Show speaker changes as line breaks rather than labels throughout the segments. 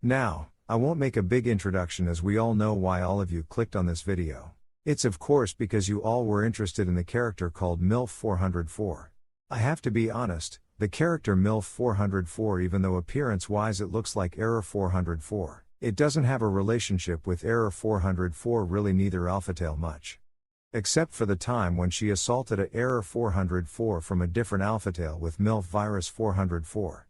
Now, I won't make a big introduction as we all know why all of you clicked on this video. It's of course because you all were interested in the character called Milf 404. I have to be honest, the character Milf 404, even though appearance-wise it looks like Error 404, it doesn't have a relationship with Error 404, really neither Alphatail much. Except for the time when she assaulted a Error 404 from a different Alphatail with Milf Virus 404.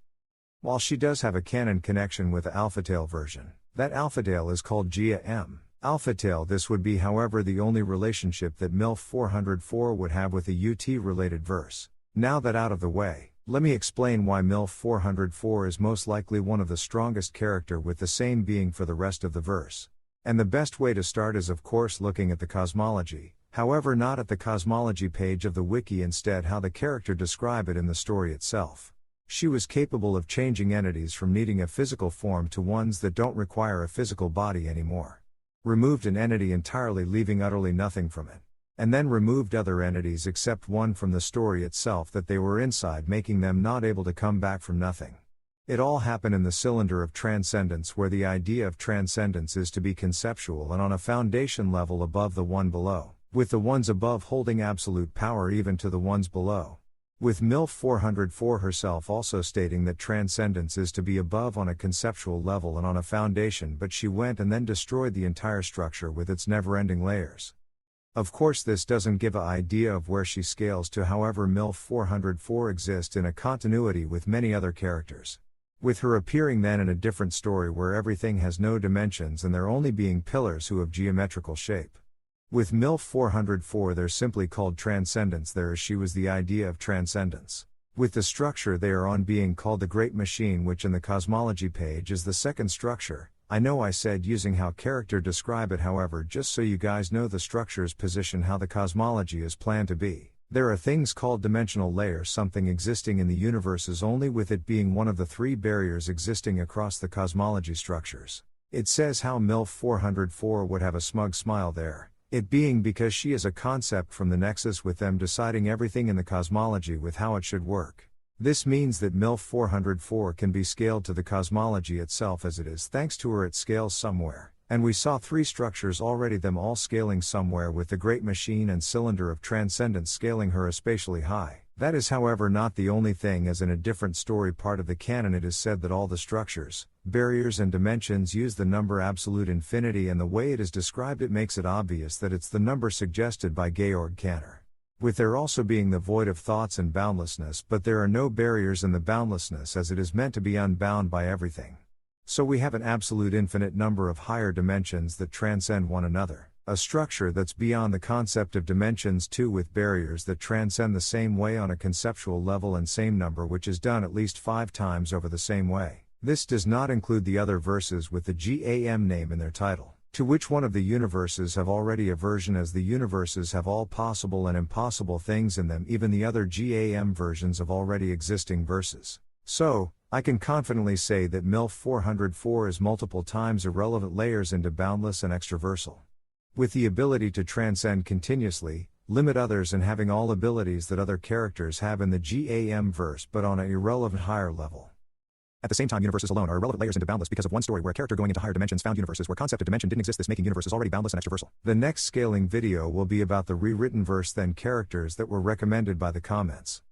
While she does have a canon connection with the Alphatail version, that Alphatail is called Gia M. Alphatail. This would be however the only relationship that Milf 404 would have with a UT-related verse. Now that out of the way, let me explain why Milf 404 is most likely one of the strongest character with the same being for the rest of the verse. And the best way to start is of course looking at the cosmology, however not at the cosmology page of the wiki, instead how the character describe it in the story itself. She was capable of changing entities from needing a physical form to ones that don't require a physical body anymore. Removed an entity entirely, leaving utterly nothing from it. And then removed other entities except one from the story itself that they were inside, making them not able to come back from nothing. It all happened in the cylinder of transcendence, where the idea of transcendence is to be conceptual and on a foundation level above the one below, with the ones above holding absolute power even to the ones below. With Milf 404 herself also stating that transcendence is to be above on a conceptual level and on a foundation, but she went and then destroyed the entire structure with its never-ending layers. Of course this doesn't give an idea of where she scales to, however Milf 404 exists in a continuity with many other characters. With her appearing then in a different story where everything has no dimensions and there only being pillars who have geometrical shape. With Milf 404 they're simply called transcendence there, as she was the idea of transcendence. With the structure they are on being called the Great Machine, which in the cosmology page is the second structure. I know I said using how character describe it, however just so you guys know the structure's position, how the cosmology is planned to be. There are things called dimensional layers, something existing in the universes only, with it being one of the three barriers existing across the cosmology structures. It says how Milf 404 would have a smug smile there. It being because she is a concept from the Nexus, with them deciding everything in the cosmology with how it should work. This means that Milf 404 can be scaled to the cosmology itself as it is, thanks to her it scales somewhere. And we saw three structures already, them all scaling somewhere, with the Great Machine and Cylinder of Transcendence scaling her especially high. That is however not the only thing, as in a different story part of the canon it is said that all the structures, barriers and dimensions use the number absolute infinity, and the way it is described it makes it obvious that it's the number suggested by Georg Cantor. With there also being the void of thoughts and boundlessness, but there are no barriers in the boundlessness as it is meant to be unbound by everything. So we have an absolute infinite number of higher dimensions that transcend one another. A structure that's beyond the concept of dimensions too, with barriers that transcend the same way on a conceptual level, and same number which is done at least 5 times over the same way. This does not include the other verses with the GAM name in their title, to which one of the universes have already a version, as the universes have all possible and impossible things in them, even the other GAM versions of already existing verses. So, I can confidently say that Milf 404 is multiple times irrelevant layers into boundless and extraversal. With the ability to transcend continuously, limit others, and having all abilities that other characters have in the GAM verse but on an irrelevant higher level. At the same time, universes alone are irrelevant layers into boundless because of one story where a character going into higher dimensions found universes where concept of dimension didn't exist, this making universes already boundless and extraversal. The next scaling video will be about the rewritten verse, then characters that were recommended by the comments.